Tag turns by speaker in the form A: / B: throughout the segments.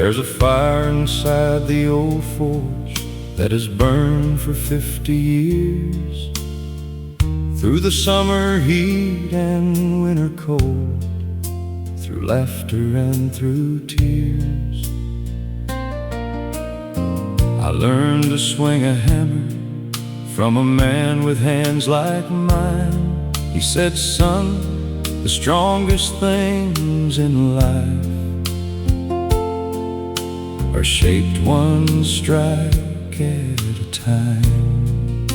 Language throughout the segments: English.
A: There's a fire inside the old forge that has burned for 50 years, through the summer heat and winter cold, through laughter and through tears. I learned to swing a hammer from a man with hands like mine. He said, son, the strongest things in life are shaped one strike at a time.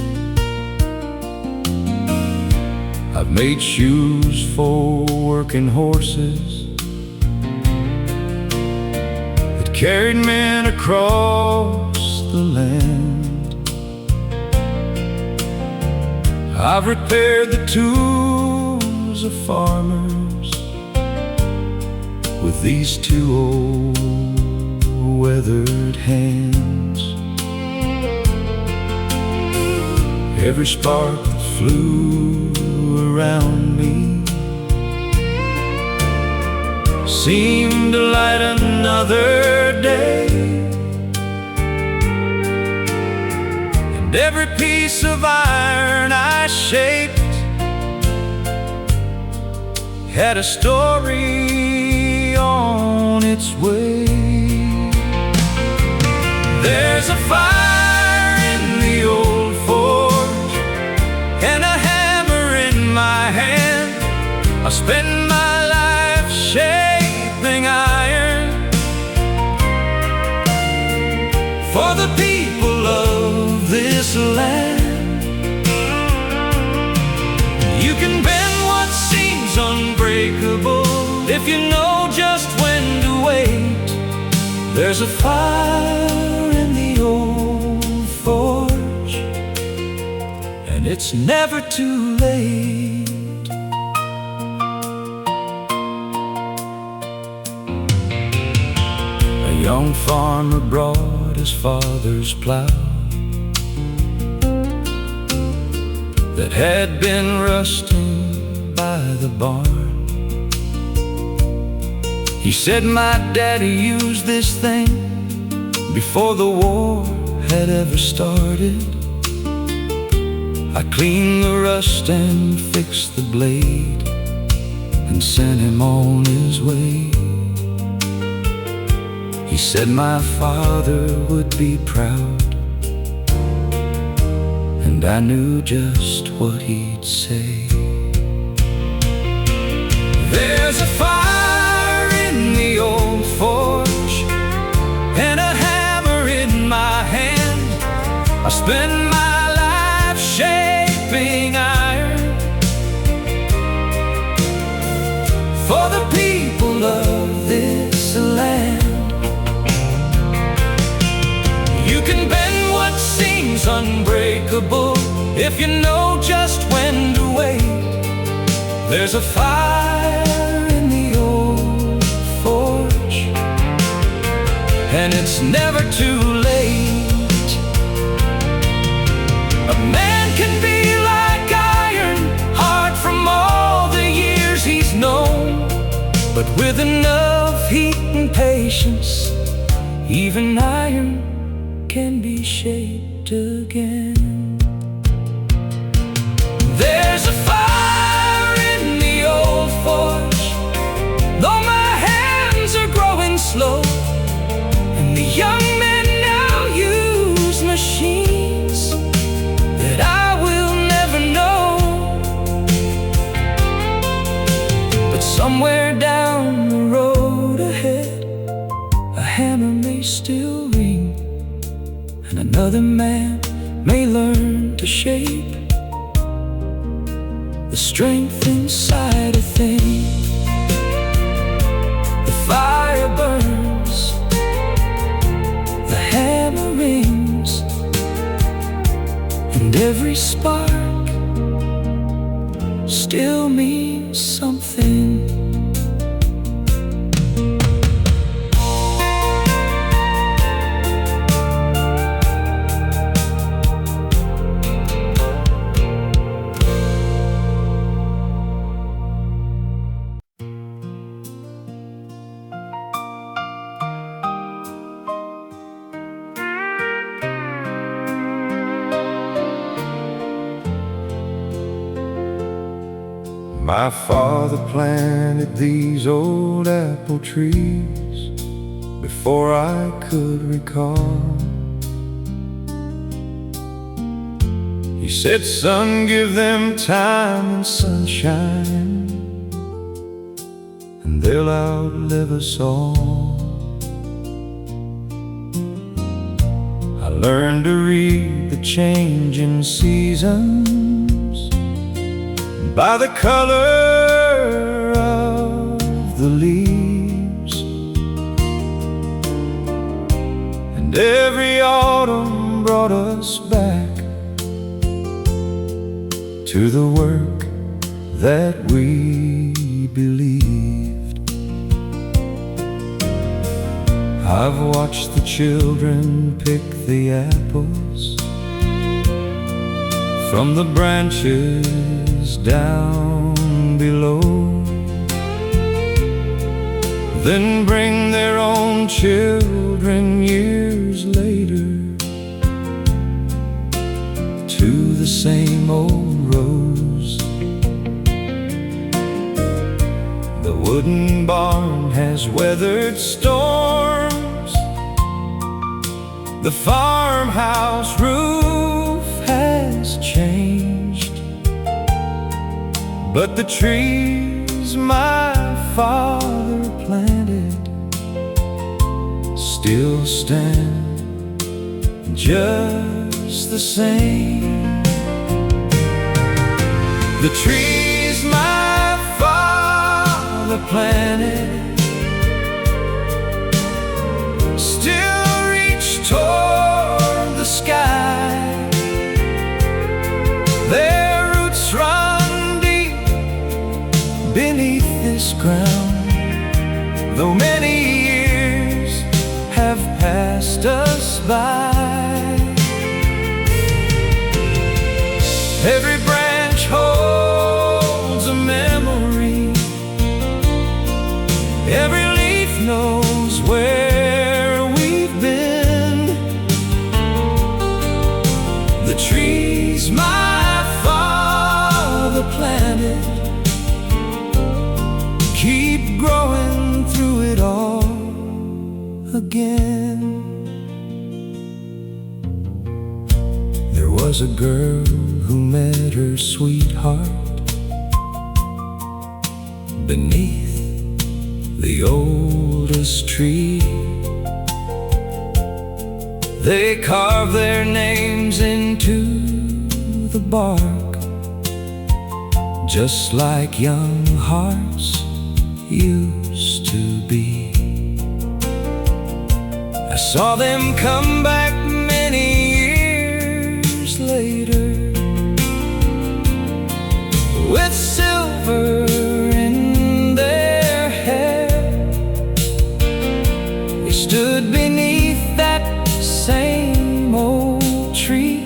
A: I've made shoes for working horses that carried men across the land. I've repaired the tools of farmers with these two old weathered hands. Every spark that flew around me seemed to light another day, and every piece of iron I shaped had a story on its way. There's a fire in the old forge and a hammer in my hand. I spend my life shaping iron for the people of this land. You can bend what seems unbreakable if you know just when to wait. There's a fire in the old forge, and it's never too late. A young farmer brought his father's plow that had been rusting by the barn. He said, my daddy used this thing before the war had ever started. I cleaned the rust and fixed the blade and sent him on his way. He said my father would be proud, and I knew just what he'd say. There's a fire in the old forge and a hammer in my hand. I spend my life shaping iron for the people of this land. You can bend what seems unbreakable if you know just when to wait. There's a fire in the old forge, and it's never too late. A man can be like iron, hard from all the years he's known, but with enough heat and patience, even iron can be shaped again. There's a fire in the old forge, though my hands are growing slow, and the young men now use machines that I will never know. But somewhere down the road ahead, a hammer may still ring, and another man may learn to shape the strength inside a thing. The fire burns, the hammer rings, and every spark still means something. My father planted these old apple trees before I could recall. He said, son, give them time and sunshine, and they'll outlive us all. I learned to read the changing seasons by the color of the leaves, and every autumn brought us back to the work that we believed. I've watched the children pick the apples from the branches down below, then bring their own children years later to the same old rows. The wooden barn has weathered storms, the farmhouse roof has changed, but the trees my father planted still stand just the same. The trees my father planted still reach toward the sky. Their roots run deep beneath this ground, though many years have passed us by. Every branch holds a memory, every leaf knows where we've been. The trees my father planted keep growing through it all again. There was a girl who met her sweetheart beneath the oldest tree. They carved their names into the bark, just like young hearts used to be. I saw them come back many years later with silver in their hair. They stood beneath that same old tree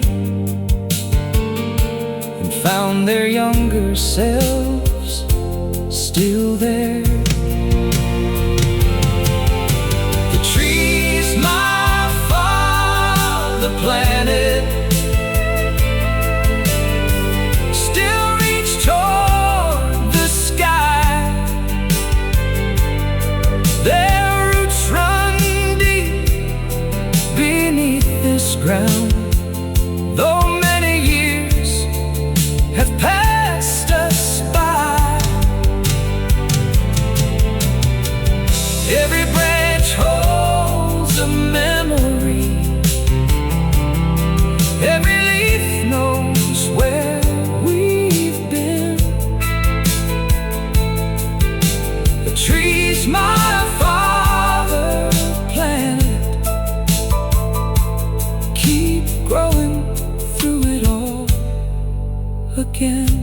A: and found their younger selves still there. The trees my father planted still reach toward the sky. Their roots run deep beneath this ground, though many years have passed us by. Every branch holds a memory, every leaf knows where we've been. The trees my father planted keep growing through it all again.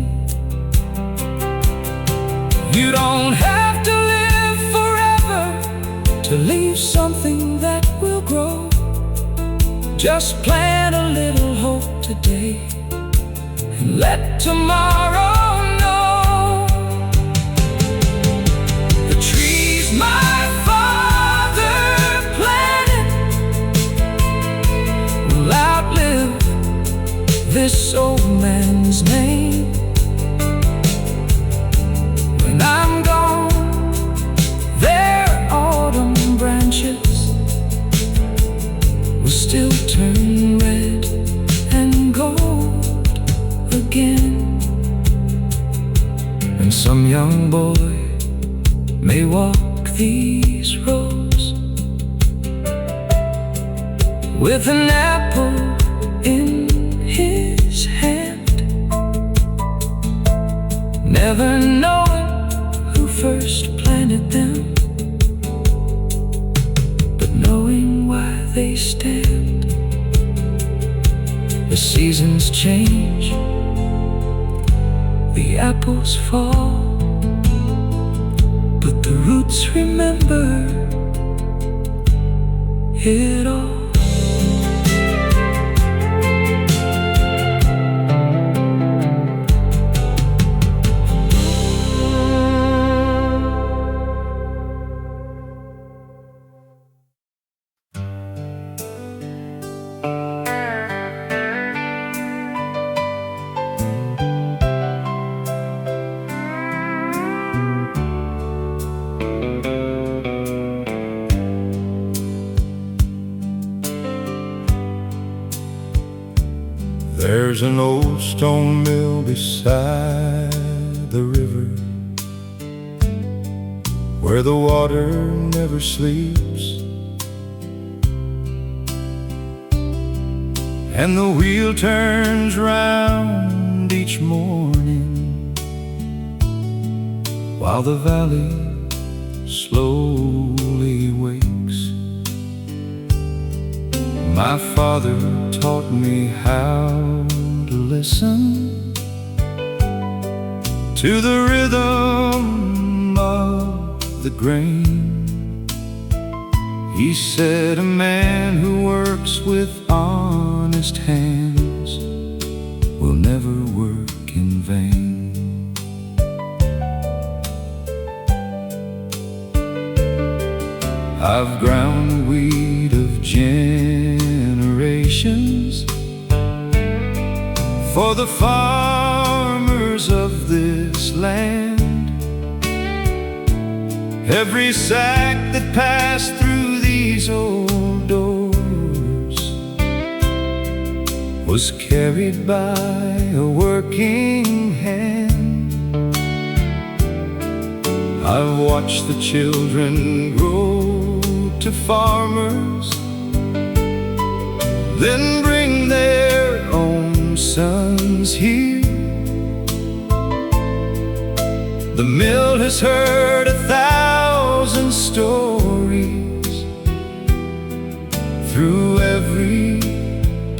A: You don't have to live forever to leave something that will grow. Just plant a little hope today and let tomorrow know. The trees my father planted will outlive this old man's name. still turn red and gold again. And some young boy may walk these roads with an apple in his hand, never knowing who first planted them, but knowing why they stand. The seasons change, the apples fall, but the roots remember it all.
B: There's an old stone mill beside the river, where the water never sleeps, and the wheel turns round each morning, while the valley slowly wakes. My father taught me how to listen to the rhythm of the grain. He said a man who works with honest hands will never work in vain. I've ground wheat of generations for the farmers of this land. Every sack that passed through these old doors was carried by a working hand. I've watched the children grow to farmers, then bring their own sons here. The mill has heard 1,000 stories through every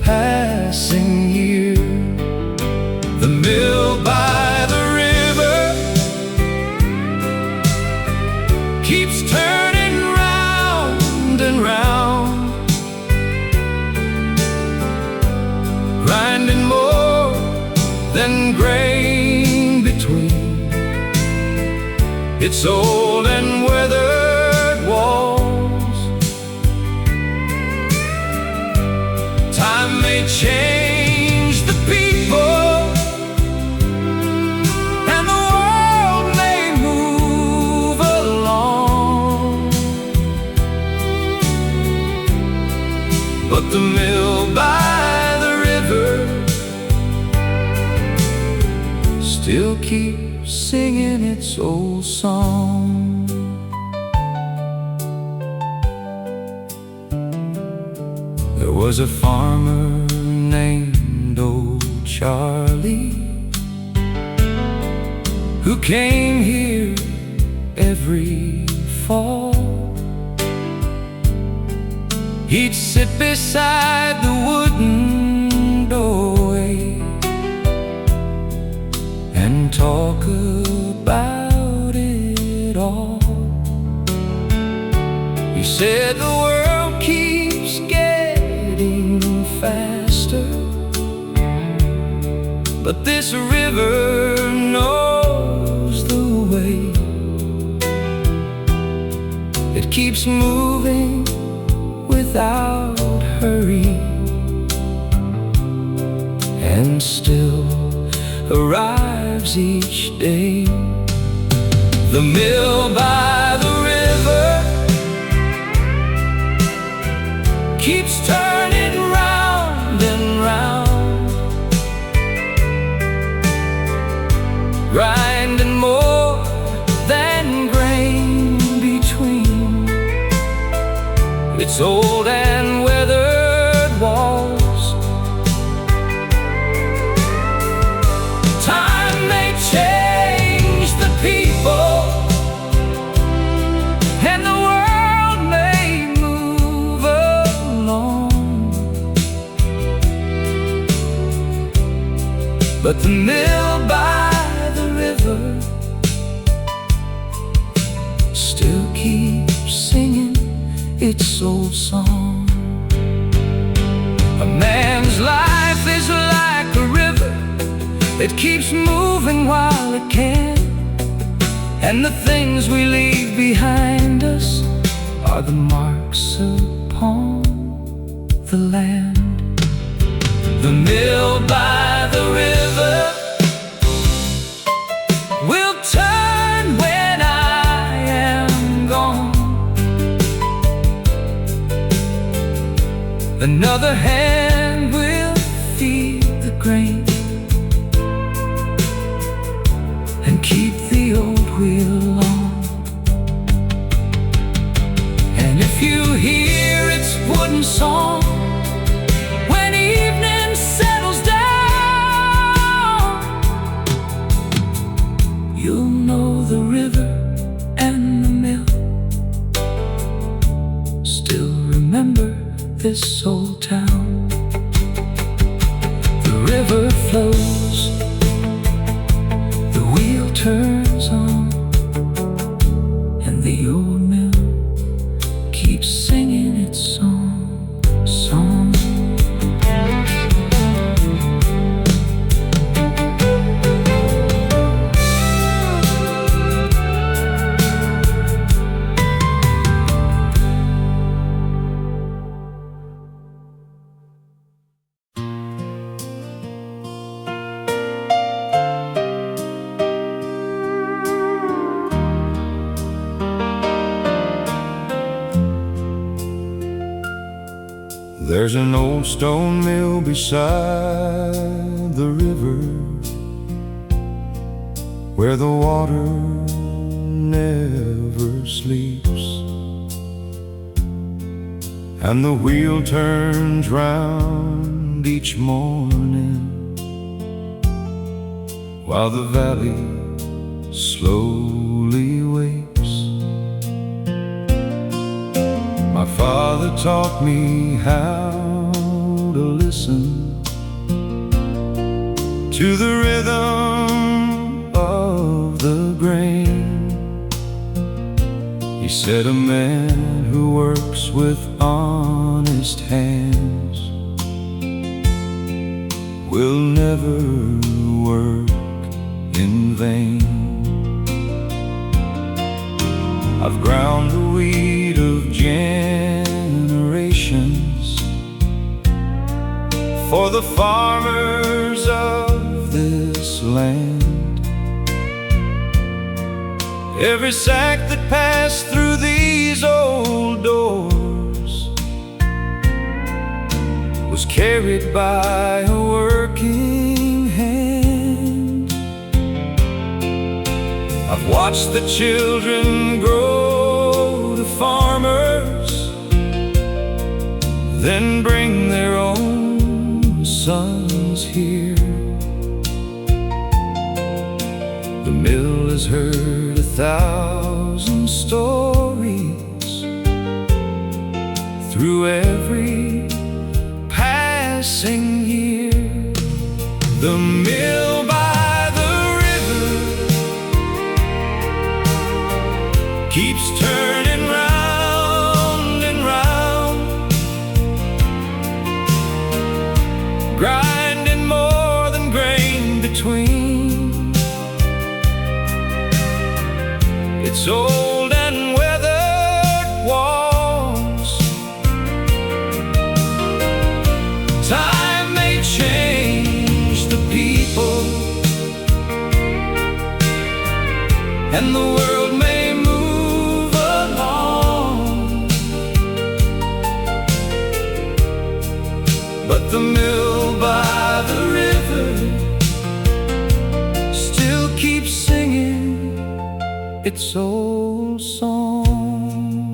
B: passing year. The mill by the river keeps turning round and round, grinding more than grain between its old and weathered walls. Time may change the people, and the world may move along, but the mill by the river still keeps singing its old song. There was a farmer named Old Charlie who came here every fall. He'd sit beside the wooden doorway and talk about it all. He said the world keeps getting faster, but this river knows the way. It keeps moving without hurry, and still arrives each day. The mill by the river keeps turning
A: but the mill by the river still keeps singing its old song. A man's life is like a river, it keeps moving while it can, and the things we leave behind us are the marks upon the land. The mill by the river will turn when I am gone. Another hand will feed the grain and keep the old wheel on. And if you hear its wooden song when evening settles down, you'll know the river and the mill still remember this old town. The river flows, the wheel turns on, and the old mill keeps singing its song.
B: There's an old stone mill beside the river where the water never sleeps, and the wheel turns round each morning while the valley slowly wakes. My father taught me how to listen to the rhythm of the grain. He said a man who works with honest hands will never work in vain. I've ground the wheat of generations for the farmers of this land. Every sack that passed through these old doors was carried by a working hand. I've watched the children grow to farmers, then bring their own sons here. The mill has heard 1,000 stories through every passing year. The mill by the river keeps turning round and round, grinding more than grain between. It's old and weathered walls. Time may change the people, and the world may move along, but the mill by the river still keeps singing its old song.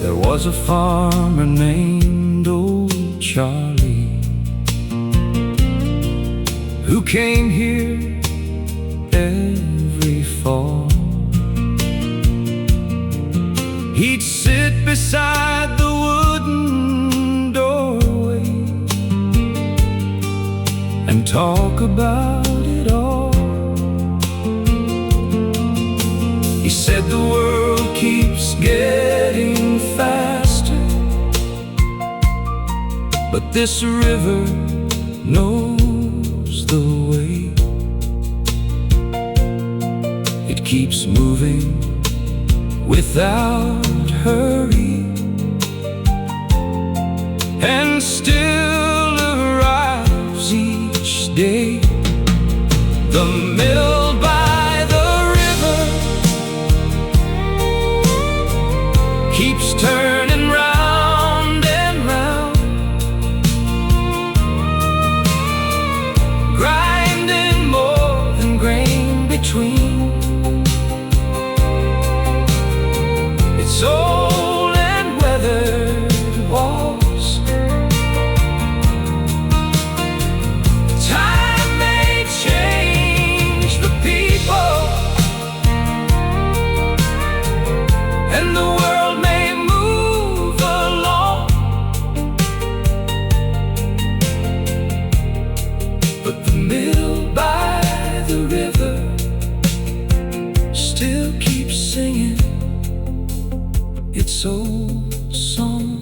B: There was a farmer named Old Charlie who came here every fall. He'd sit beside the wooden doorway
A: about it all. He said the world keeps getting faster, but this river knows the way. It keeps moving without hurry, and still arrives each day. The mill by the river keeps turning round and round, grinding more than grain between its old and weathered walls. Time may change the people, and the world may move along, but the mill by the river still keeps singing its old song.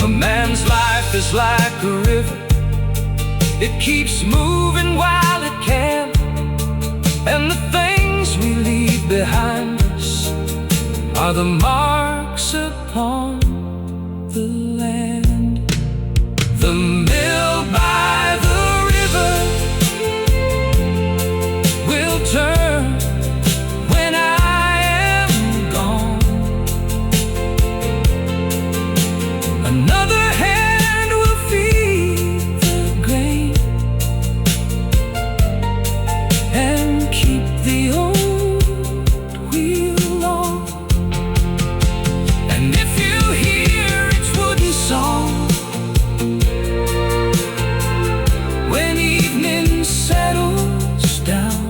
A: A man's life is like a river. It keeps moving while it can, and the things we leave behind us are the marks upon the land. The mill by the river will turn when I am gone. Another hand will feed the grain and keep the old wheel on. And if you hear its wooden song when evening settles down,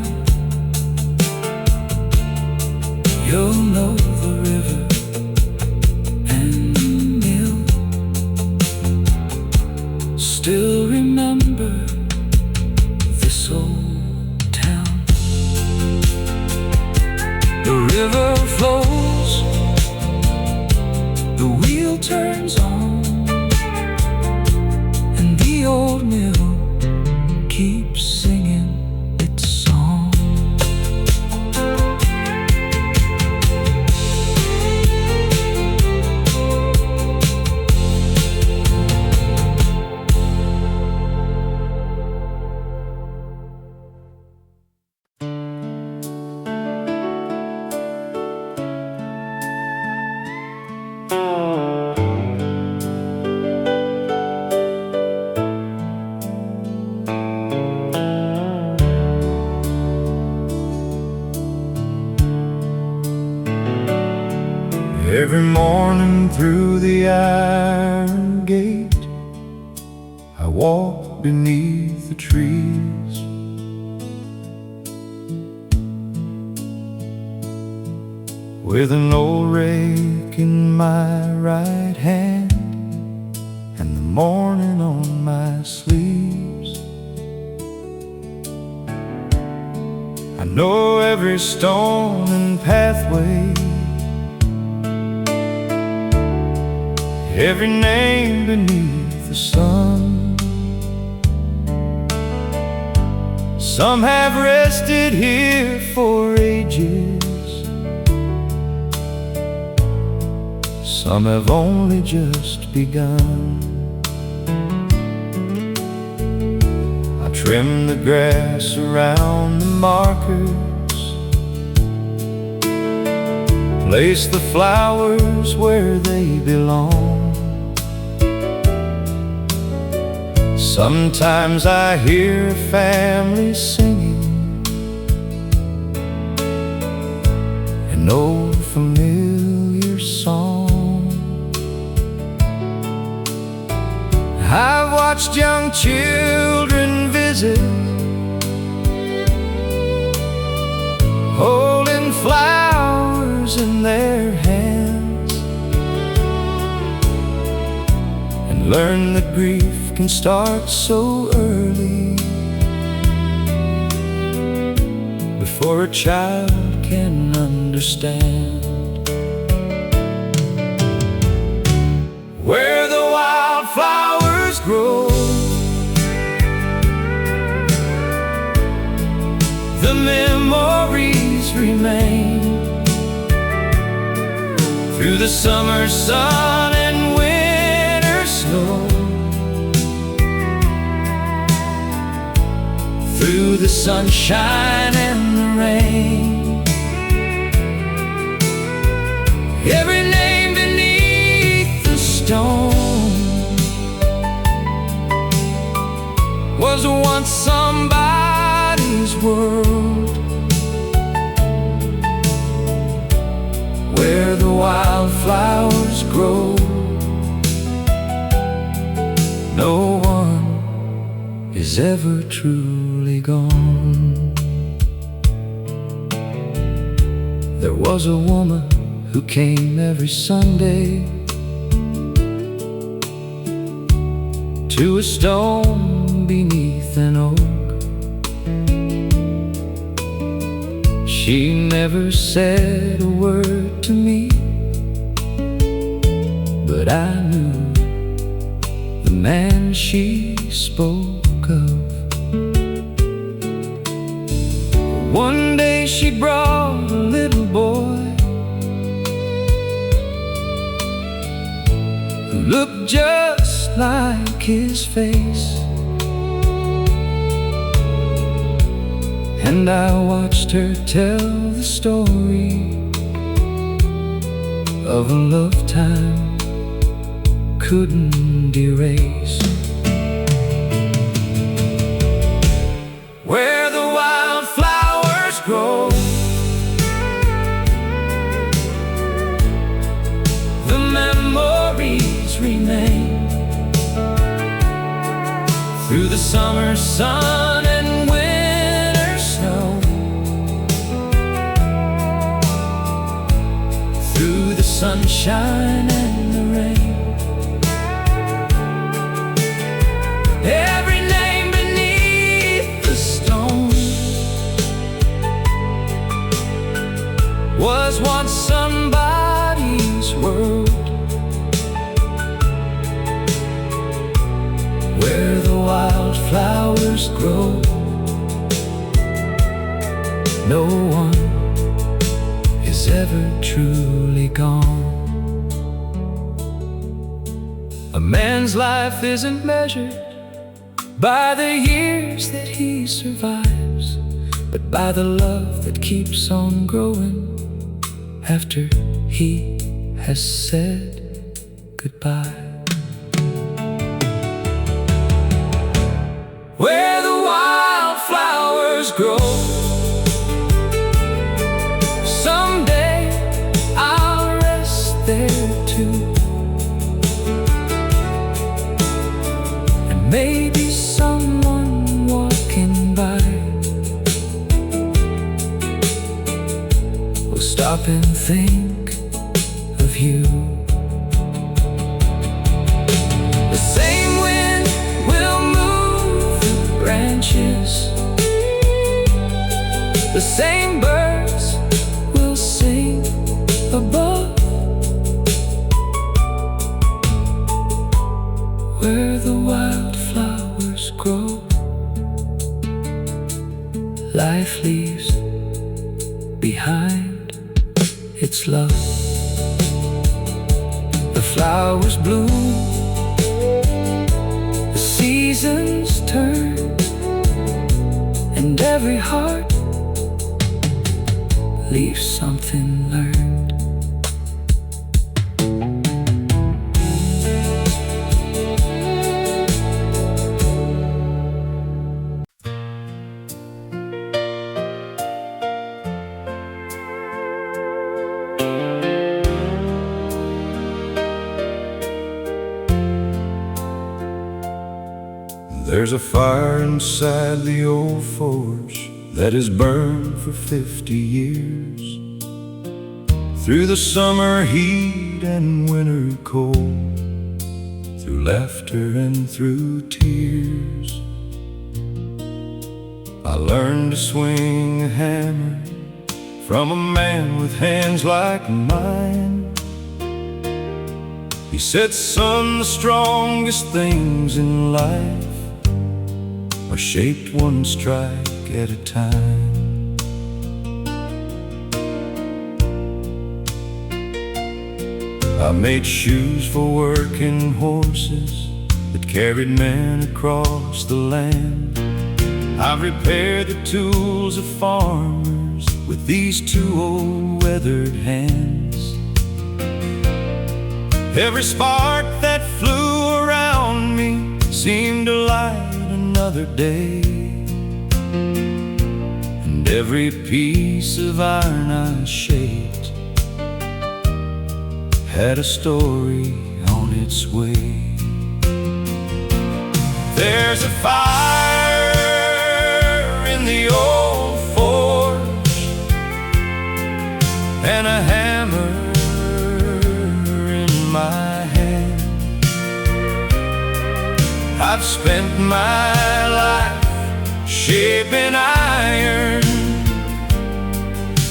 A: you'll know the river and the mill still remember this old town. The river flows, the wheel turns on, and the old mill keeps singing its song.
B: Every morning through the iron gate, I walk beneath the trees. With an old rake in my right hand and the morning on my sleeves. I know every stone and pathway, every name beneath the sun. Some have rested here for ages, some have only just begun. I trim the grass around the markers, place the flowers where they belong. Sometimes I hear a family singing an old familiar song. I've watched young children visit, holding flowers in their hands, and learn that grief can start so early, before a child can understand. Where the wildflowers grow, the memories remain. Through the summer sun and winter snow, through the sunshine and the rain, every name beneath the stone was once somebody's world. Where the wildflowers grow, no one is ever truly gone. There was a woman who came every Sunday to a stone beneath an oak. She never said a word to me, but I knew the man she spoke of. One day she brought a little boy who looked just like his face, and I watched her tell the story of a lifetime couldn't erase. Where the wildflowers grow, the memories remain. Through the summer sun and winter snow, through the sunshine and the rain, every name beneath the stone was once somebody's world. Where the wildflowers grow, no one is ever truly gone. A man's life isn't measured by the years that he survives, but by the love that keeps on growing after he has said goodbye. Where the wildflowers grow, someday I'll rest there too, and maybe someone walking by will stop and think of you. The same wind will move the branches, the same birds will sing above. Where the wildflowers grow, life leaves behind its love. The flowers bloom, the seasons turn, and every heart leaves something learned. There's a fire inside the old forge that has burned for 50 years. Through the summer heat and winter cold,
A: through laughter and through tears. I learned to swing a hammer from a man with hands like mine. He said, son, the strongest things in life are shaped one strike at a time. I made shoes for working horses that carried men across the land. I've repaired the tools of farmers with these two old weathered hands. Every spark that flew around me seemed to light another day, and every piece of iron I shaped had a story on its way. There's a fire in the old forge and a hammer in my hand. I've spent my life shaping iron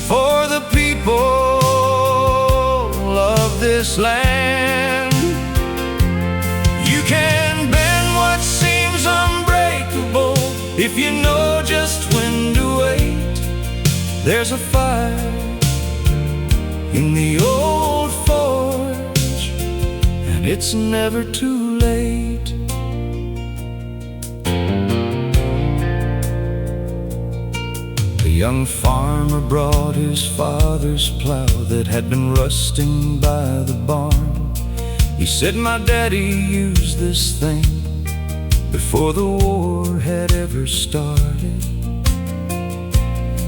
A: for the people of this land. You can bend what seems unbreakable if you know just when to wait. There's a fire in the old forge, and it's never too late. A young farmer brought his father's plow that had been rusting by the barn. He said, my daddy used this thing before the war had ever started.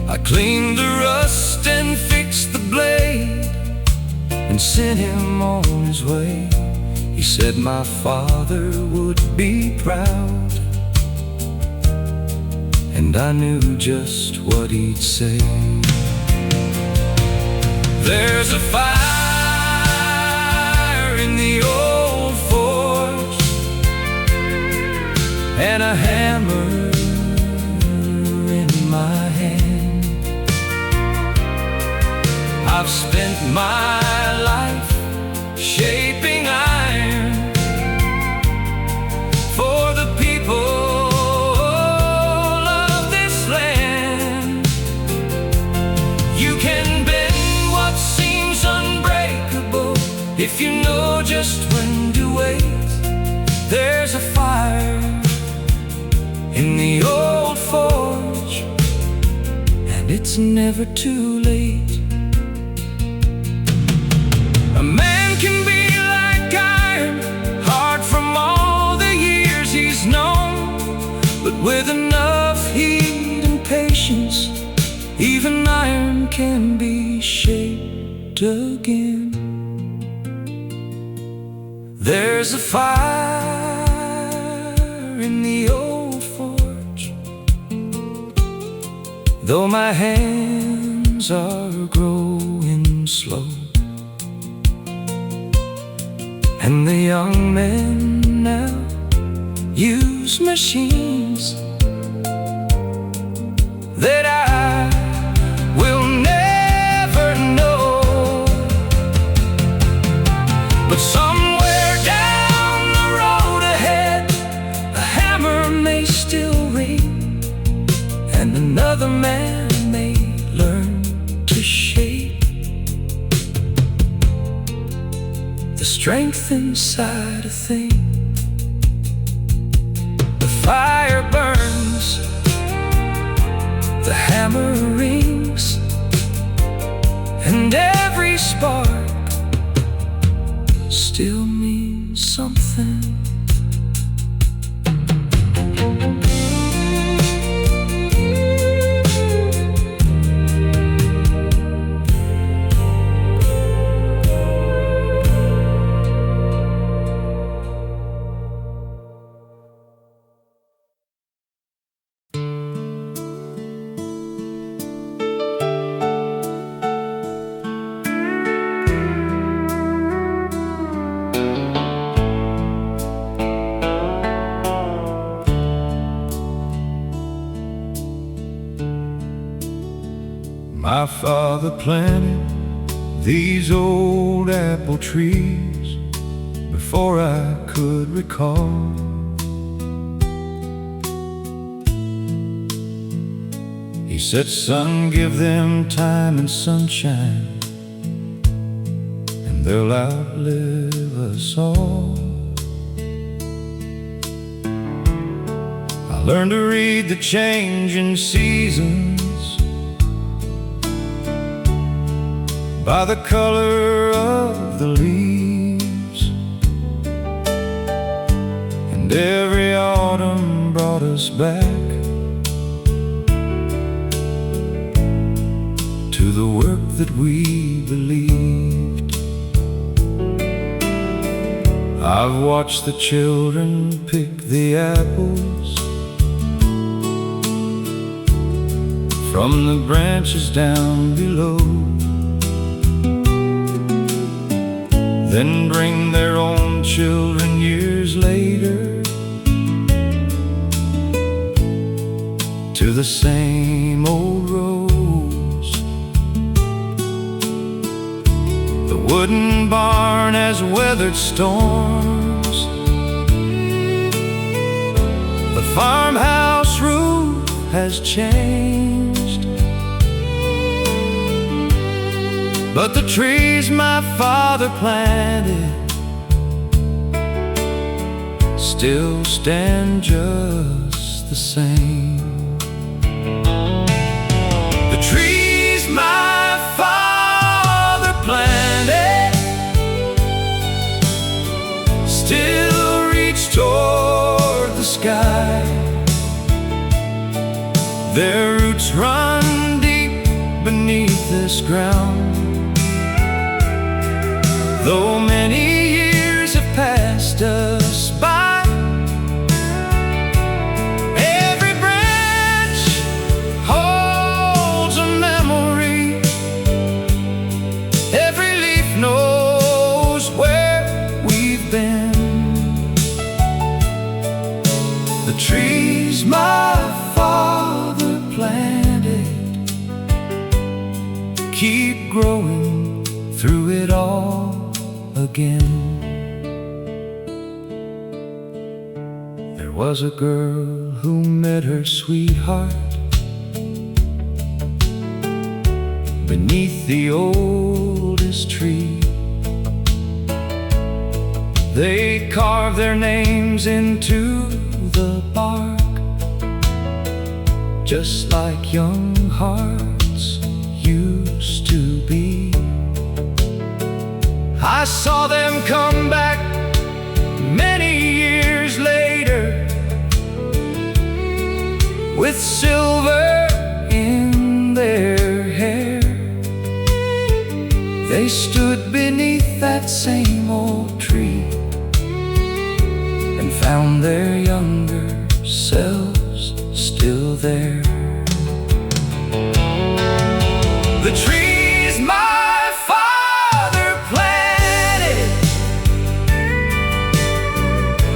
A: I cleaned the rust and fixed the blade and sent him on his way. He said my father would be proud, and I knew just what he'd say. There's a fire in the old forge and a hammer in my hand. I've spent my life shaping iron for the people of this land. You can bend what seems unbreakable if you know just when to wait. There's a fire in the old forge, and it's never too late. A man can be like iron, hard from all the years he's known, but with enough heat and patience, even iron can be shaped again. There's a fire in the old forge, though my hands are growing slow, and the young men now use machines that I will never know. But somewhere down the road ahead, a hammer may still ring, and another man may learn to shape the strength inside a thing. The fire burns, the hammer rings, and every spark still means something. My father planted these old apple trees before I could recall. He said, son, give them time and sunshine, and they'll outlive us all. I learned to read the changing seasons by the color of the leaves, and every autumn brought us back to the work that we believed. I've watched the children pick the apples from the branches down below, then bring their own children years later to the same old rows. The wooden barn has weathered storms, the farmhouse roof has changed, but the trees my father planted still stand just the same. The trees my father planted still reach toward the sky. Their roots run deep beneath this ground. Though many years have passed us by, every branch holds a memory, every leaf knows where we've been. The trees my father planted keep growing through it all again. There was a girl who met her sweetheart beneath the oldest tree. They carved their names into the bark, just like young hearts used to be. I saw them come back many years later with silver in their hair. They stood beneath that same old tree and found their younger selves still there. The trees my father planted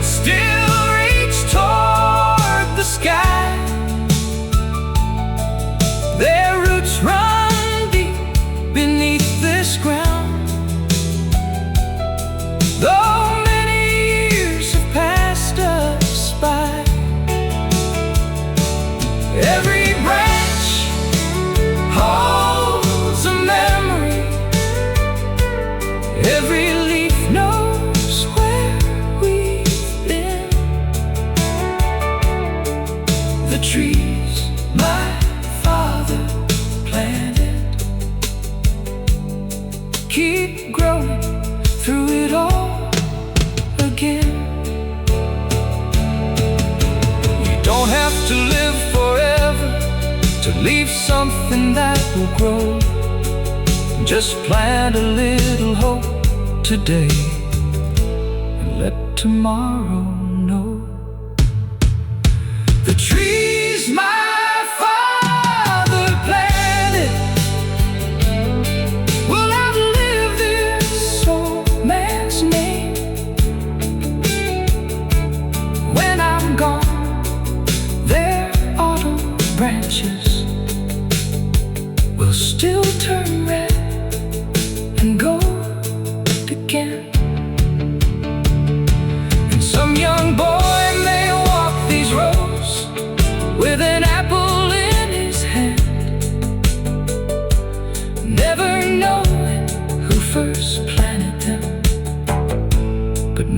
A: still reach toward the sky. Their roots run deep beneath this ground. Though many years have passed us by, every branch holds a memory, every leaf knows where we've been. The trees my father planted keep growing through it all again. You don't have to live forever to leave something that will grow. Just plant a little hope today and let tomorrow know. The trees my father planted will outlive this old man's name. When I'm gone, their autumn branches will still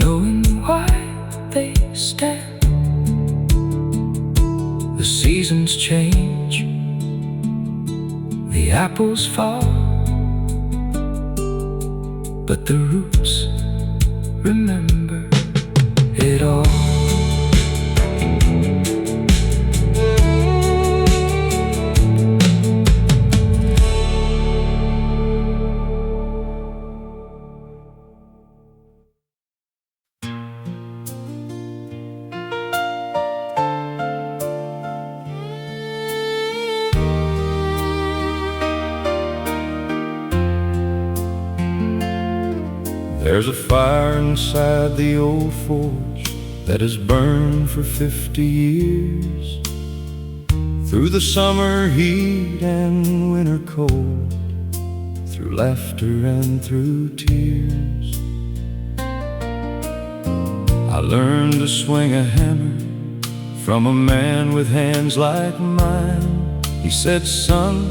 B: knowing why they stand. The seasons change, the apples fall, but the roots remember it all.
A: There's a fire inside the old forge that has burned for 50 years. Through the summer heat and winter cold, through laughter and through tears. I learned to swing a hammer from a man with hands like mine. He said, son,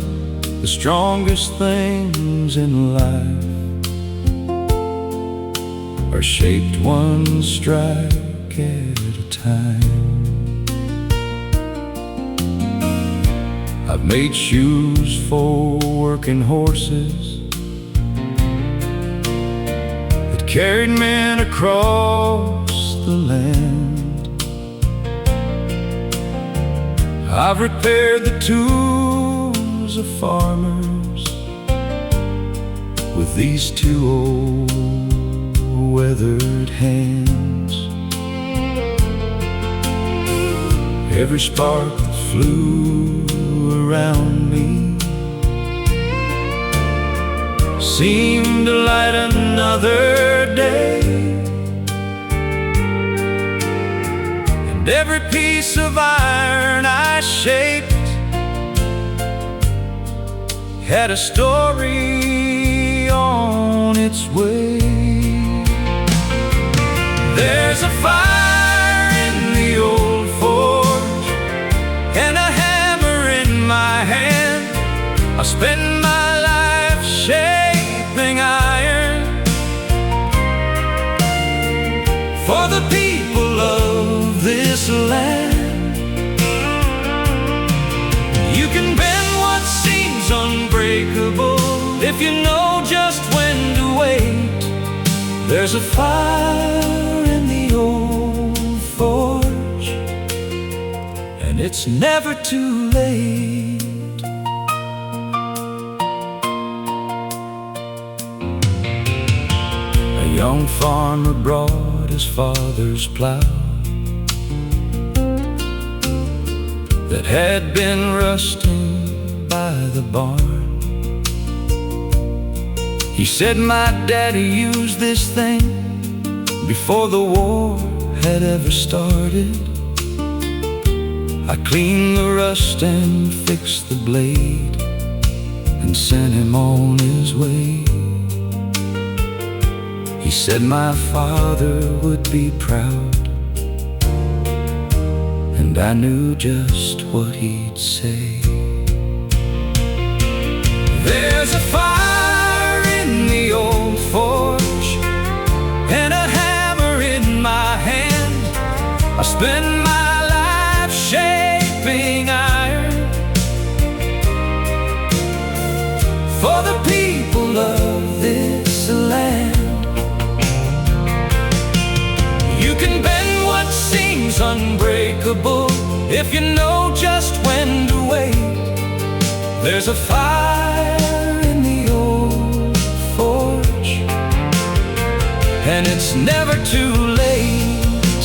A: the strongest things in life are shaped one strike at a time. I've made shoes for working horses that carried men across the land. I've repaired the tools of farmers with these two old weathered hands. Every spark that flew around me seemed to light another day, and every piece of iron I shaped had a story on its way. There's a fire in the old forge and a hammer in my hand. I spend my life shaping iron for the people of this land. You can bend what seems unbreakable if you know just when to wait. There's a fire in the old forge, and it's never too late. A young farmer brought his father's plow that had been rusting by the barn. He said, my daddy used this thing before the war had ever started. I cleaned the rust and fixed the blade and sent him on his way. He said my father would be proud, and I knew just what he'd say. There's a fire in the old forge and a hammer in my hand. I spend my life shaping iron for the people of this land. You can bend what seems unbreakable if you know just when to wait. There's a fire in the old forge, and it's never too late.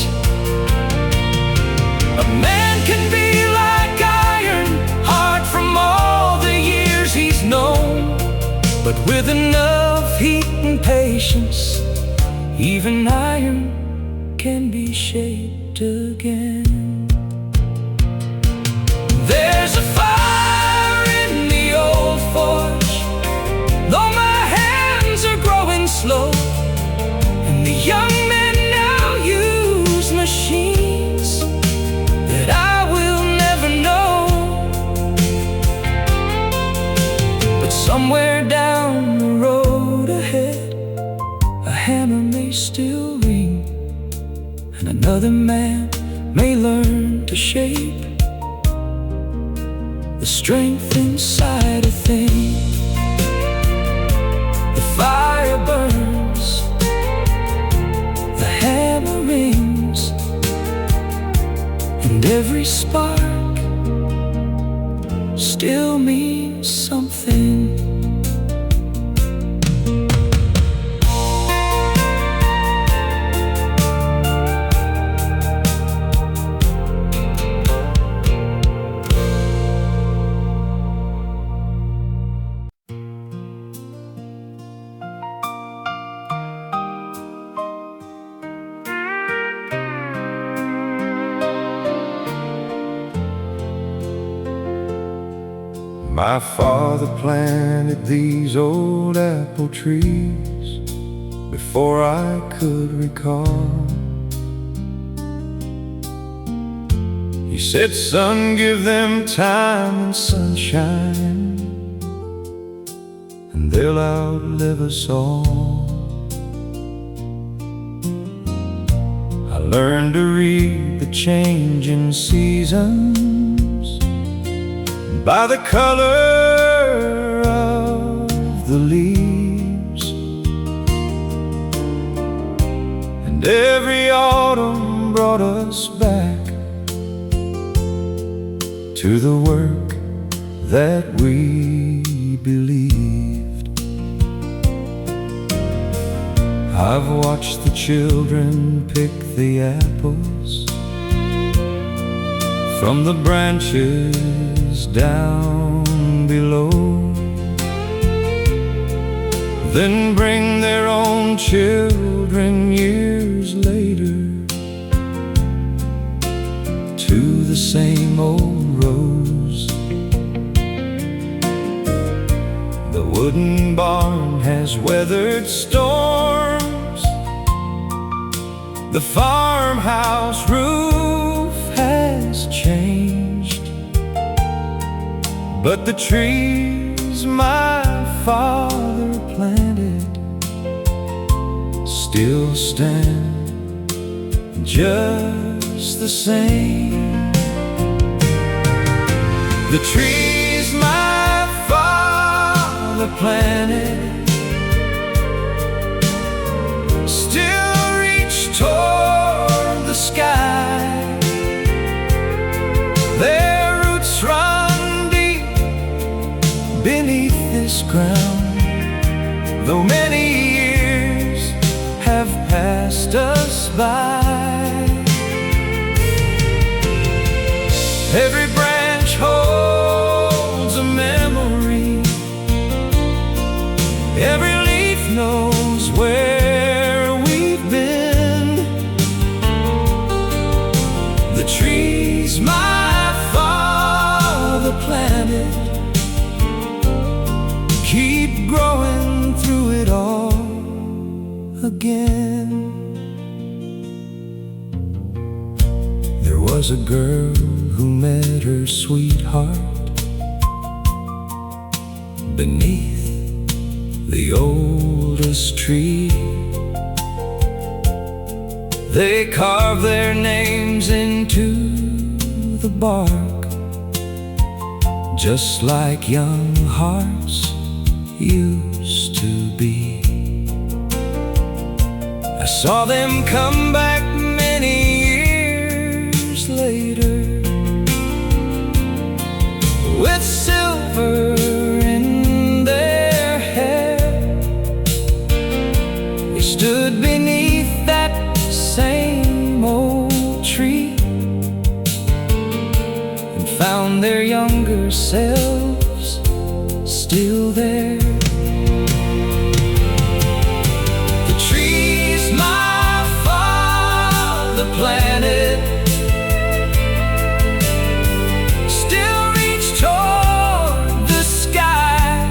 A: A man can be like iron, hard from all the years he's known, but with enough heat and patience, even iron can be shaped again. There's a fire in the old forge, though my hands are growing slow, and the young men now use machines that I will never know. But somewhere down the road ahead, a hammer may still ring
B: and another man may learn to shape the strength inside a thing. The fire burns, the hammer rings, and every spark still means something.
A: My father planted these old apple trees before I could recall. He said, son, give them time and sunshine, and they'll outlive us all. I learned to read the changing seasons by the color of the leaves, and every autumn brought us back to the work that we believed. I've watched the children pick the apples from the branches down below, then bring their own children years later to the same old rows. The wooden barn has weathered storms, the farmhouse roof has changed, but the trees my father planted still stand just the same. The trees my father planted still reach toward the sky. Their roots run deep beneath this ground, though many years have passed us by. Every branch holds a memory, every leaf knows where we've been. The trees my father planted keep growing through it all again. There was a girl who met her sweetheart beneath the oldest tree. They carved their names into the bark, just like young hearts used to be. I saw them come back many years later with silver in their hair. They stood beneath that same old tree and found their younger selves still there. The trees my father planted still reach toward the sky.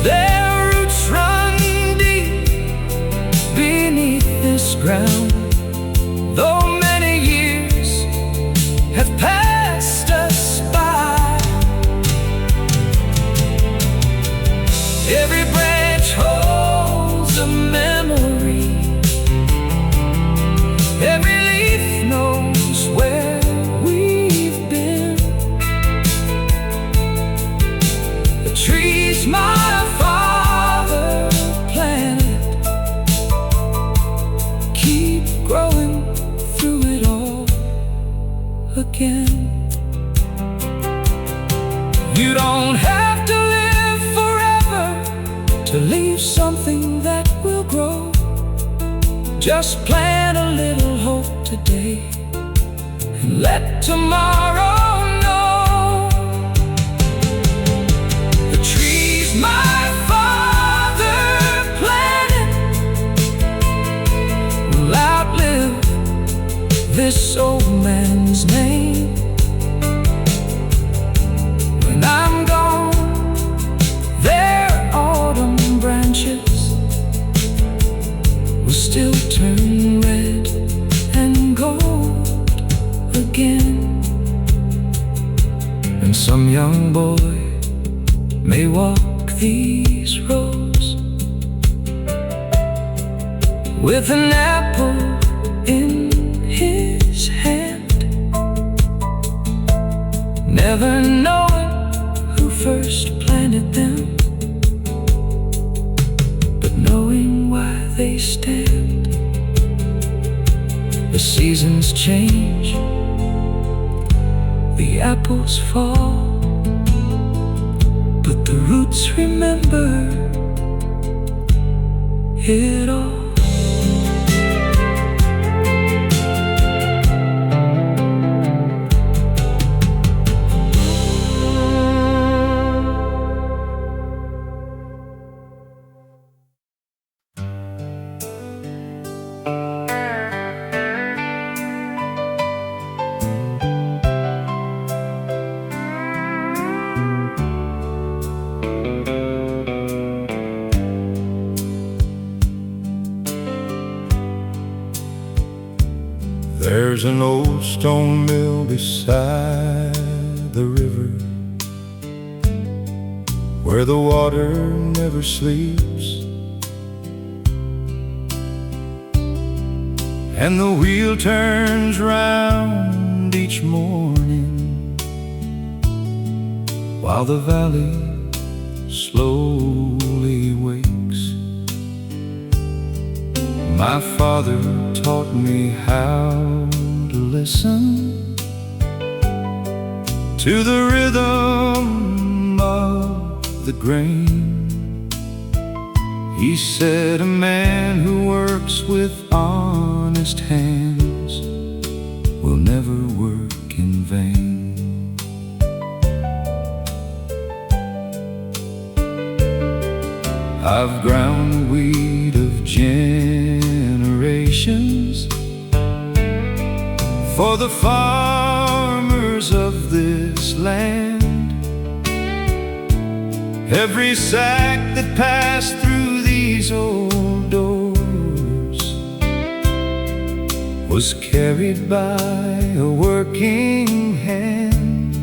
A: Their roots run deep beneath this ground, though many years have passed us by. Every branch holds a memory,
B: again. You don't have to live forever to leave something that will grow. Just plant a little hope today and let tomorrow know. The trees my father planted will outlive this old man's name. When I'm gone, their autumn branches will still turn red and gold again. And some young boy may walk these roads with an apple in his hand, never knowing who first planted them, but knowing why they stand. The seasons change, the apples fall, but the roots remember it all.
A: There's an old stone mill beside the river where the water never sleeps, and the wheel turns round each morning while the valley slowly wakes. My father taught me how to listen to the rhythm of the grain. He said a man who works with honest hands will never work in vain. I've ground the wheat of generations for the farmers of this land. Every sack that passed through these old doors was carried by a working hand.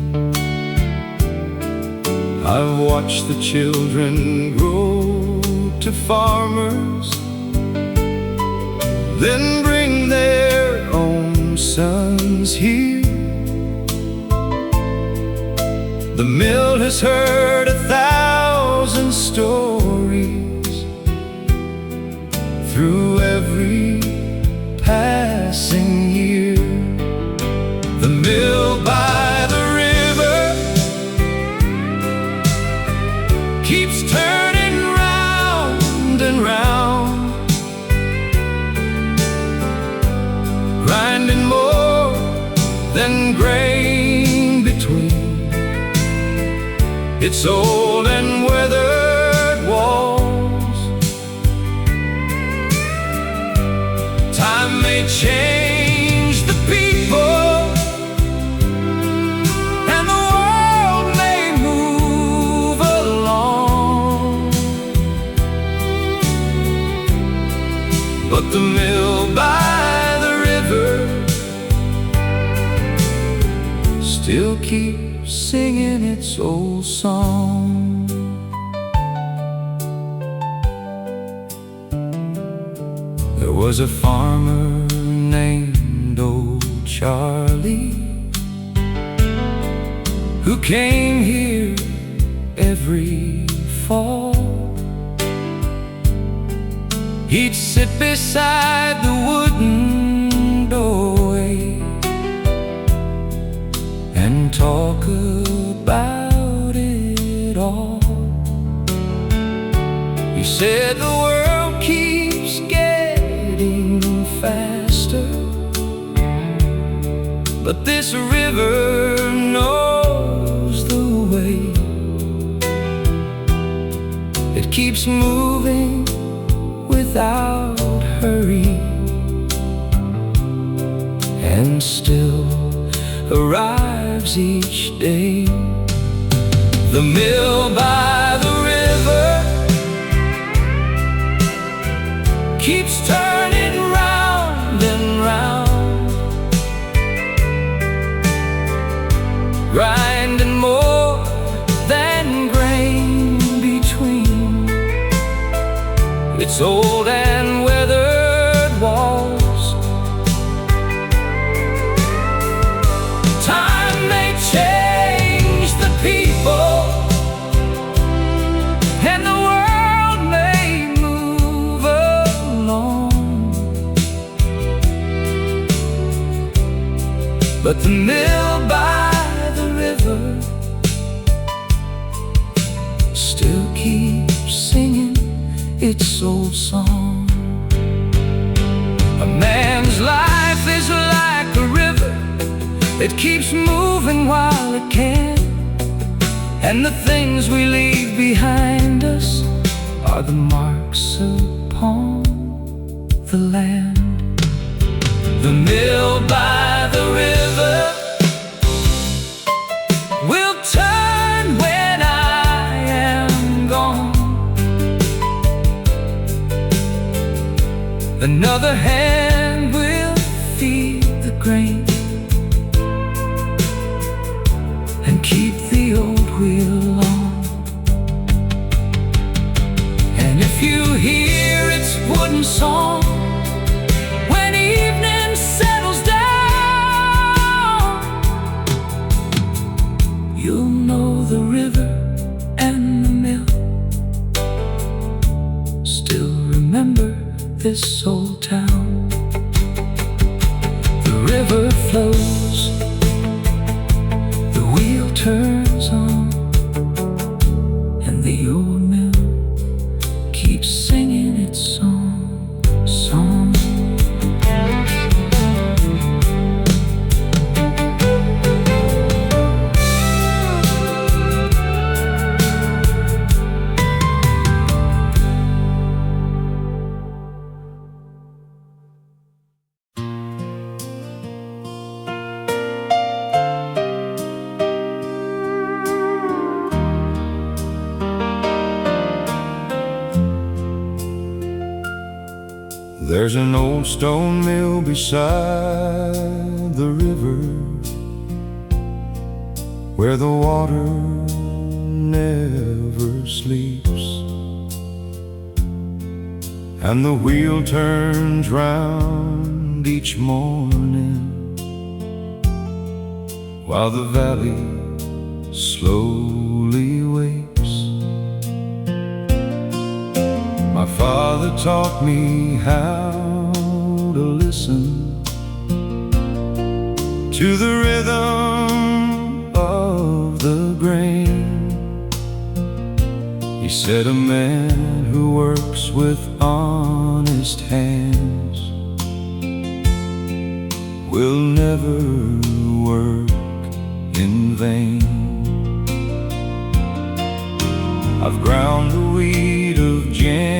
A: I've watched the children grow to farmers, then bring their own sons here. The mill has heard 1,000 stories through every passing year. The mill by the river keeps turning round and round, grinding more than grain between its old and weathered walls. Time may change the people, and the world may move along, but the mill by the river still keeps singing its old song. There was a farmer named Old Charlie who came here every fall. He'd sit beside the wooden doorway
B: said the world keeps getting faster, but this river knows the way. It keeps moving without hurry, and still arrives each day. The mill by the river keeps turning round and round, grinding more than grain between its old and weathered walls. Time may change the people, and the world may move along, but the mill by the river still keeps singing its old song. A man's life is like a river, it keeps moving while it can, and the things we leave behind us are the marks upon the land. The mill by the river will turn when I am gone. Another hand will feed the grain and keep the old wheel on. And if you hear its wooden song when evening settles down, you'll know the river and the mill still remember this old town. The river flows, the wheel turns on, and the old mill keeps singing its song.
A: There's an old stone mill beside the river where the water never sleeps, and the wheel turns round each morning while the valley slowly wakes. My father taught me how to listen to the rhythm of the grain. He said a man who works with honest hands will never work in vain. I've ground the wheat of generations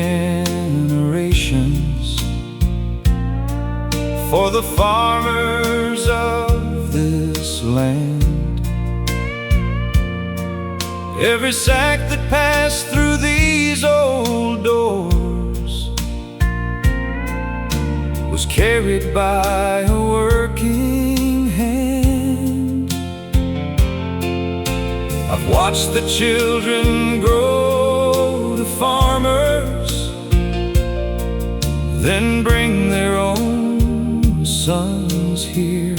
A: for the farmers of this land. Every sack that passed through these old doors was carried by a working hand. I've watched the children grow to farmers, then bring their own sons here.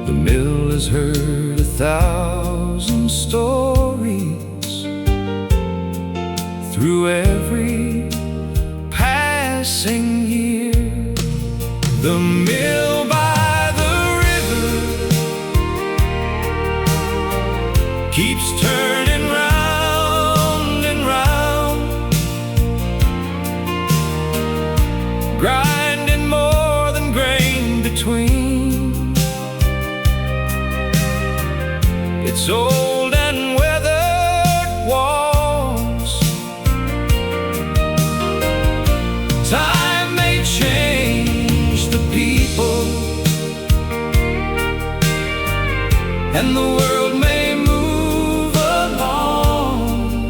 A: The mill has heard 1,000 stories through every passing year. The mill by the river keeps turning round
B: grinding more than grain between. It's old and weathered walls. Time may change the people, and the world may move along,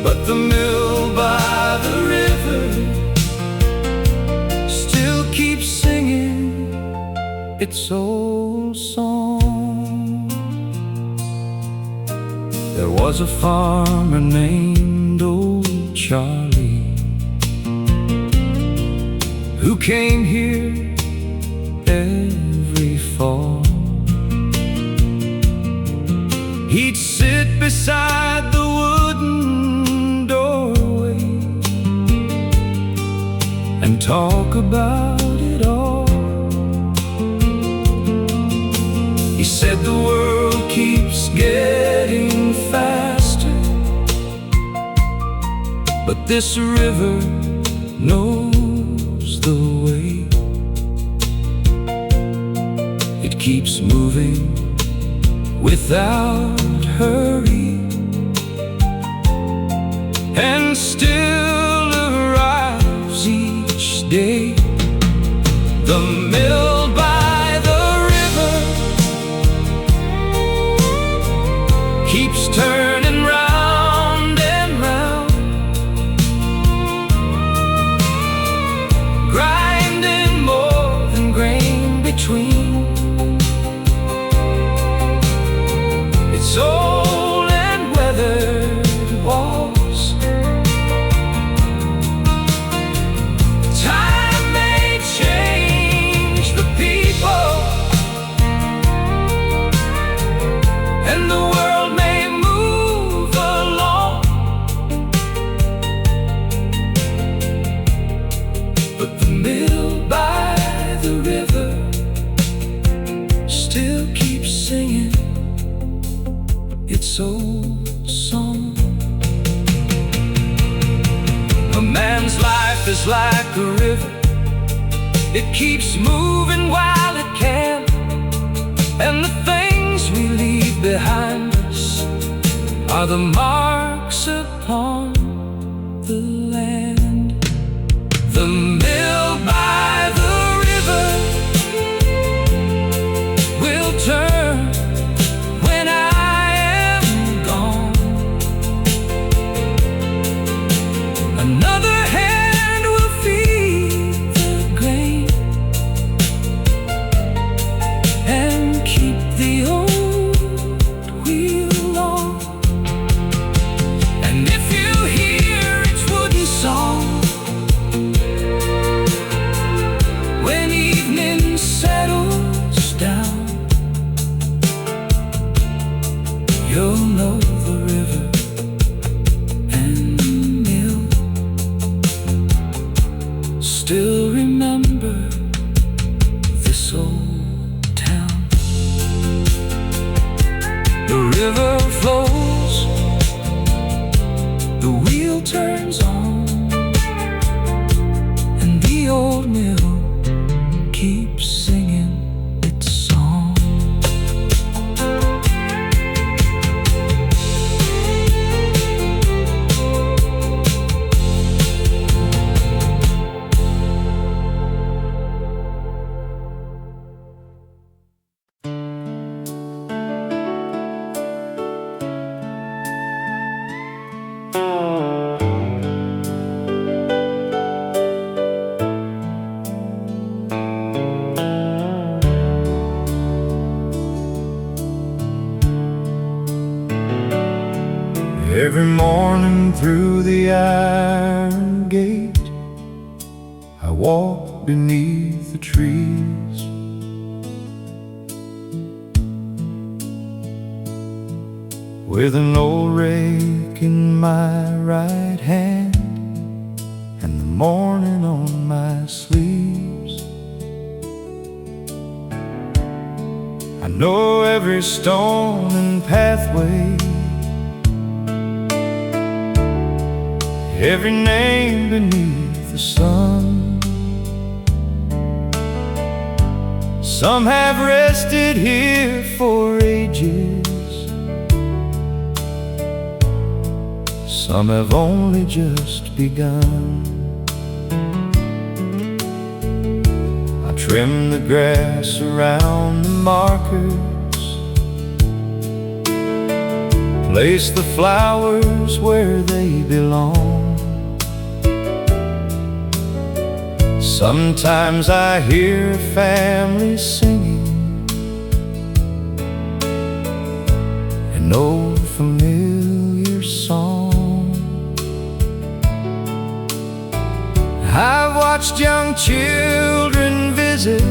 B: but the mill by the river still keeps singing its old song. There was a farmer named Old Charlie who came here every fall. He'd sit beside the wooden doorway and talk about it all. He said the world keeps getting faster, but this river knows the way. It keeps moving without hurry, and still arrives each day. The mill by the river keeps turning round and round, grinding more than grain between. It's old and weathered walls. Time may change the people, and the world may move along, but the mill by the river still keeps singing its old song. A man's life is like a river. It keeps moving while it can, and the things we leave behind us are the marks upon the land. The mill by the river will turn when I am gone. Another hand will feed the grain and keep the old wheel on. And if you hear its wooden song when evening settles down, you'll know the river and the mill still remember this old town. The river flows, the wheel turns on, and the old mill keeps singing its song.
C: Every morning through the iron gate, I walk beneath the trees. With an old rake in my right hand and the morning on my sleeves. I know every stone and pathway, every name beneath the sun. Some have rested here for ages, some have only just begun. I trim the grass around the markers, place the flowers where they belong. Sometimes I hear a family singing an old familiar song. I've watched young children visit,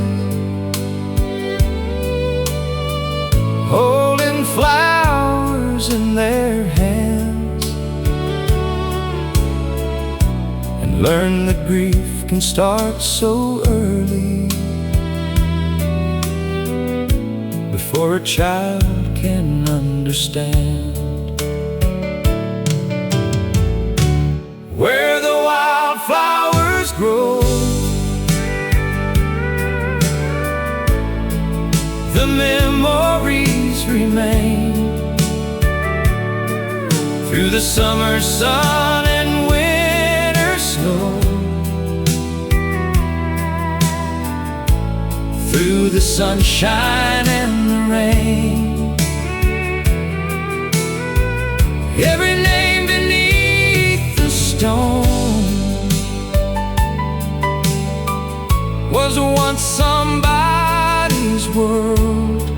C: holding flowers in their hands, and learn that grief can start so early, before a child can understand. Where the wildflowers grow, the memories remain. Through the summer sun and winter snow, through the sunshine and the rain, every name beneath the stone was once somebody's world.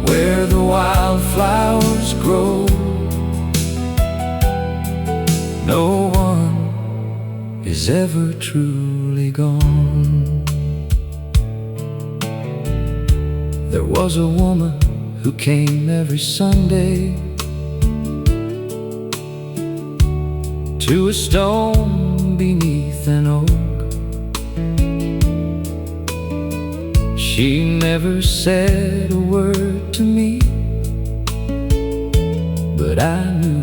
C: Where the wildflowers grow, no one is ever truly gone. There was a woman who came every Sunday to a stone beneath an oak. She never said a word to me, but I knew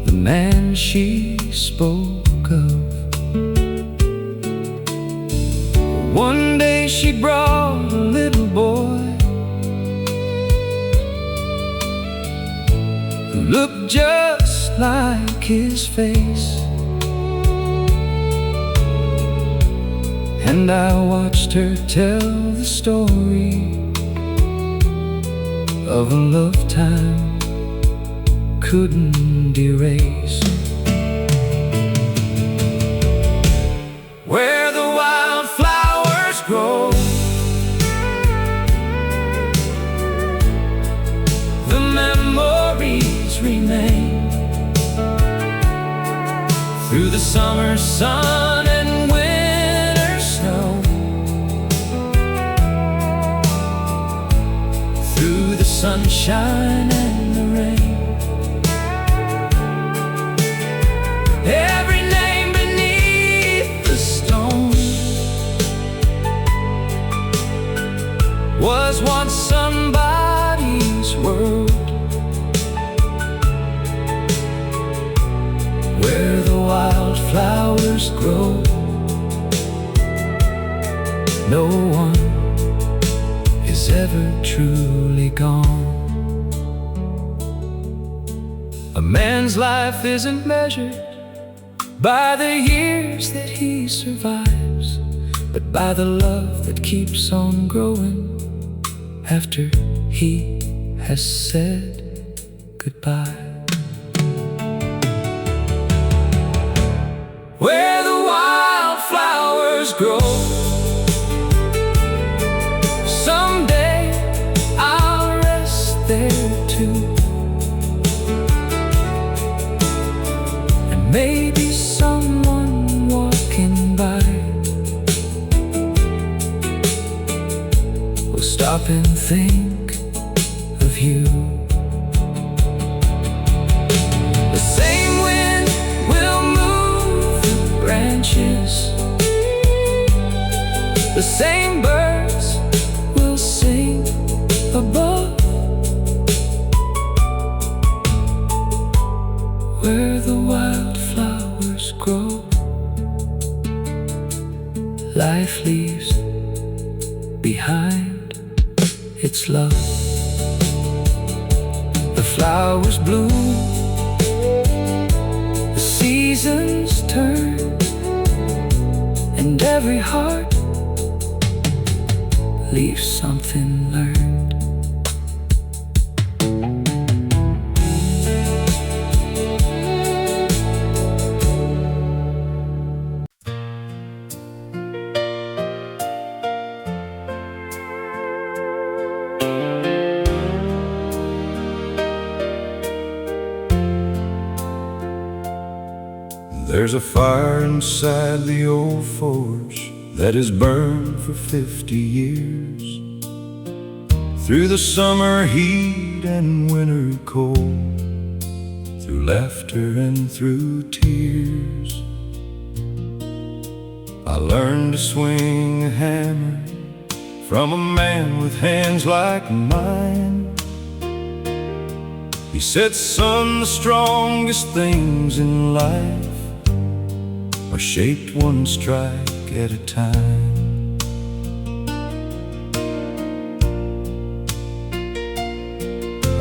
C: the man she spoke of. One day she brought a little boy who looked just like his face, and I watched her tell the story of a lifetime couldn't erase. Where the wildflowers grow, the memories remain. Through the summer sun and winter snow, through the sunshine and the rain, every name beneath the stone was once somebody's world. Where the wildflowers grow, no one is ever truly gone. A man's life isn't measured by the years that he survives, but by the love that keeps on growing after he has said goodbye. Where the wildflowers grow, someday I'll rest there too, and maybe someone walking by will stop and think of you. The same wind will move the branches, the same birds will sing above. where the wildflowers grow. Life leaves behind its love. The flowers bloom, the seasons turn, and every heart leaves something learned.
A: There's a fire inside the old forge that has burned for 50 years. Through the summer heat and winter cold, through laughter and through tears. I learned to swing a hammer from a man with hands like mine. He said, son, the strongest things in life are shaped one strike at a time.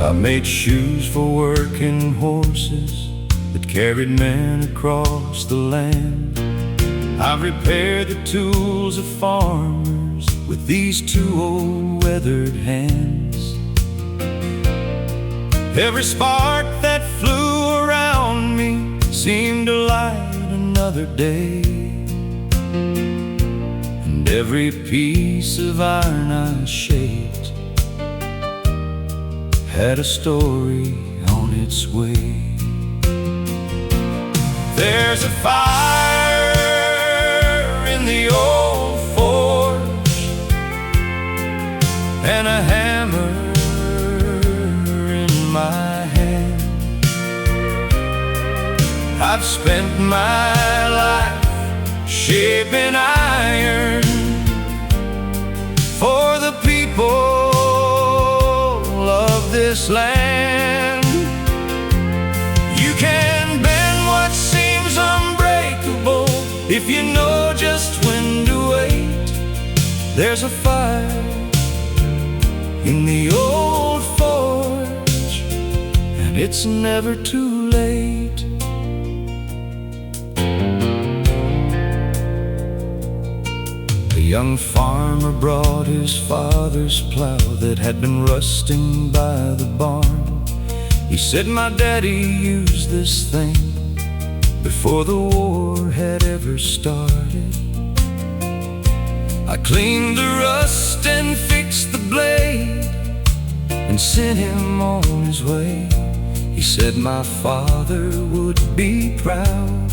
A: I made shoes for working horses that carried men across the land. I repaired the tools of farmers with these two old weathered hands. Every spark that flew around me seemed to light another day, and every piece of iron I shaped had a story on its way. There's a fire in the old forge and a hammer in my hand. I've spent my life shaping iron for the people of this land. You can bend what seems unbreakable if you know just when to wait. There's a fire in the old forge, and it's never too late. A young farmer brought his father's plow that had been rusting by the barn. He said, my daddy used this thing before the war had ever started. I cleaned the rust and fixed the blade and sent him on his way. He said my father would be proud,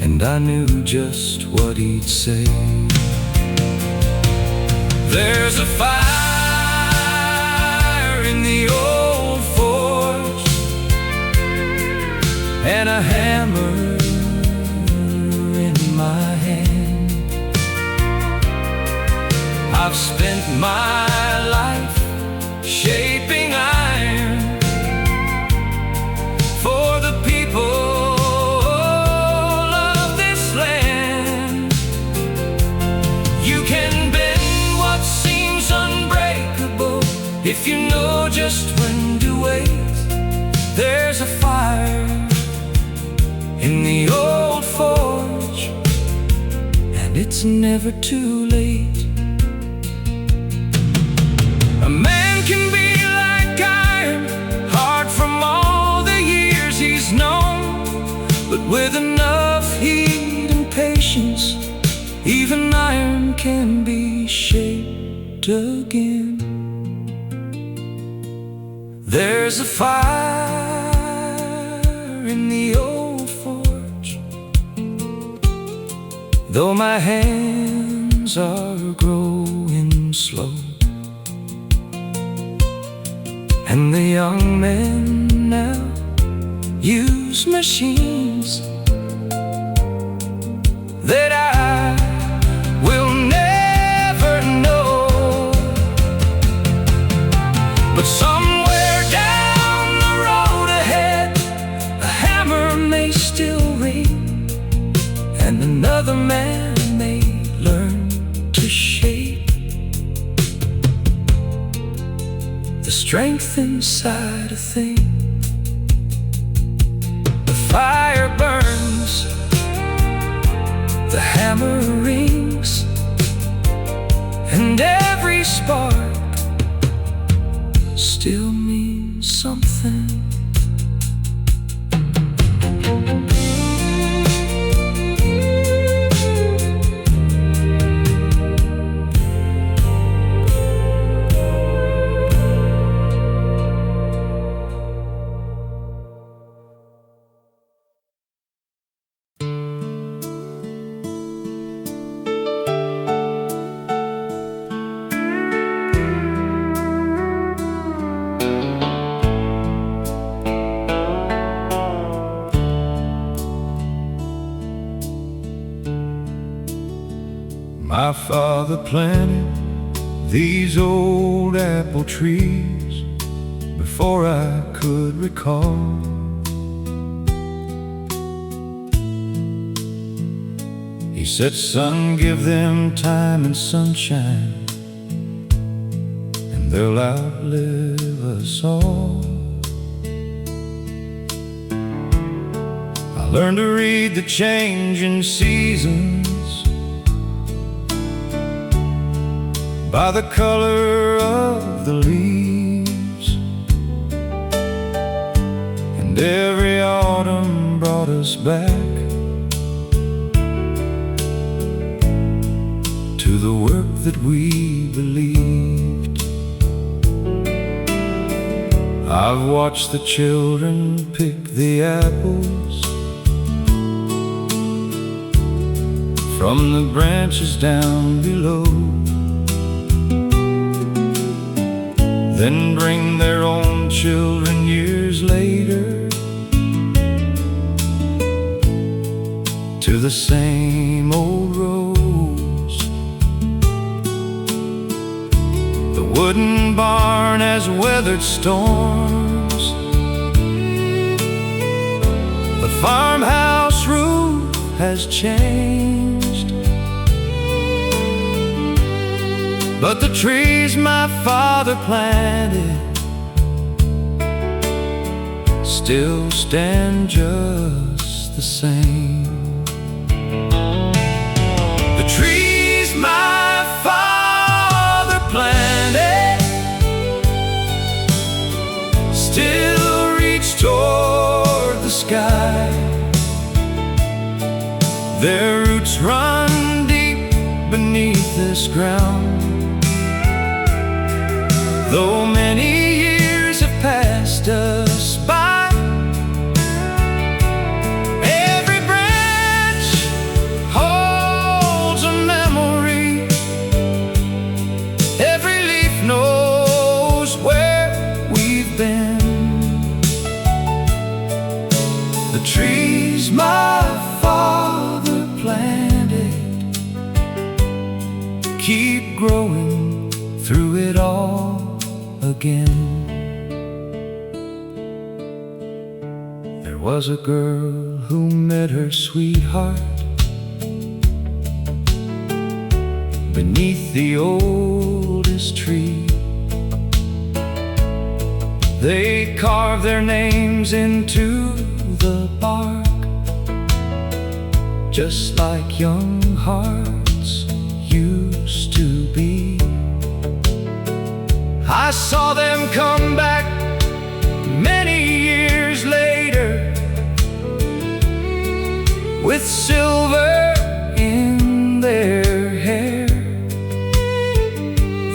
A: and I knew just what he'd say. There's a fire in the old forge and a hammer in my hand. I've spent my life shaping iron for the people if you know just when to wait. There's a fire in the old forge, and it's never too late. A man can be like iron, hard from all the years he's known, but with enough heat and patience, even iron can be shaped again. There's a fire in the old forge, though my hands are growing slow, and the young men now use machines that I will never know. But somewhere down the road ahead
C: the strength inside a thing. The fire burns, the hammer rings, and every spark still means something.
A: My father planted these old apple trees before I could recall. He said, son, give them time and sunshine, and they'll outlive us all. I learned to read the changing seasons by the color of the leaves, and every autumn brought us back to the work that we believed. I've watched the children pick the apples from the branches down below, then bring their own children years later to the same old rows. The wooden barn has weathered storms, the farmhouse roof has changed, but the trees my father planted still stand just the same. The trees my father planted still reach toward the sky. Their roots run deep beneath this ground. Though many years have passed us by, every branch holds a memory, every leaf knows where we've been. The trees my father planted keep growing through it all again. There was a girl who met her sweetheart beneath the oldest tree. They carved their names into the bark, just like young hearts used to be. I saw them come back many years later with silver in their hair.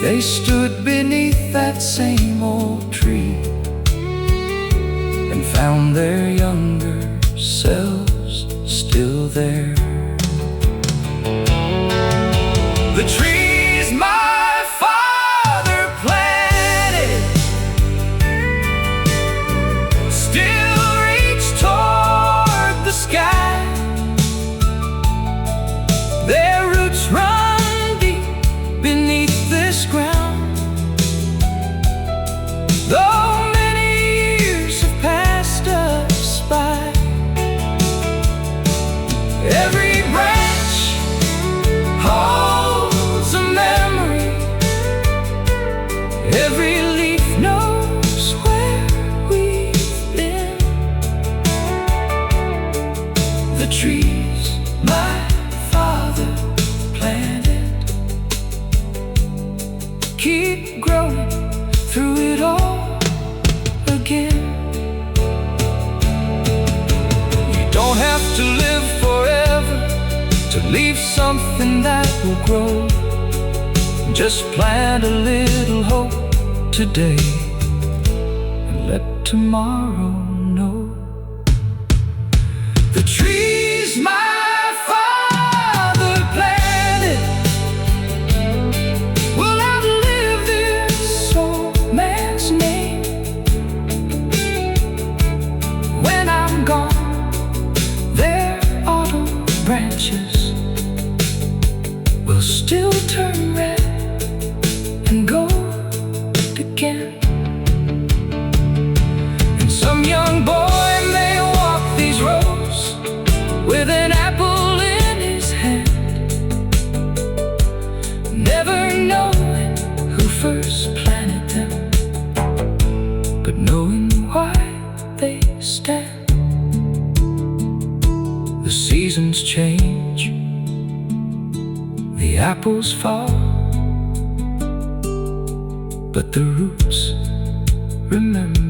A: They stood beneath that same old tree and found their younger selves still there. The trees my father planted still reach toward the sky. Their roots run deep beneath this ground. Though many years have passed us
C: leave something that will grow. Just plant a little hope today, and let tomorrow know. The trees my father planted will outlive this old man's name. When I'm gone, their autumn branches will still turn red and gold again. And some young boy may walk these roads with an apple in his hand, never knowing who first planted them, but knowing why they stand. The seasons change, the apples fall, but the roots remember.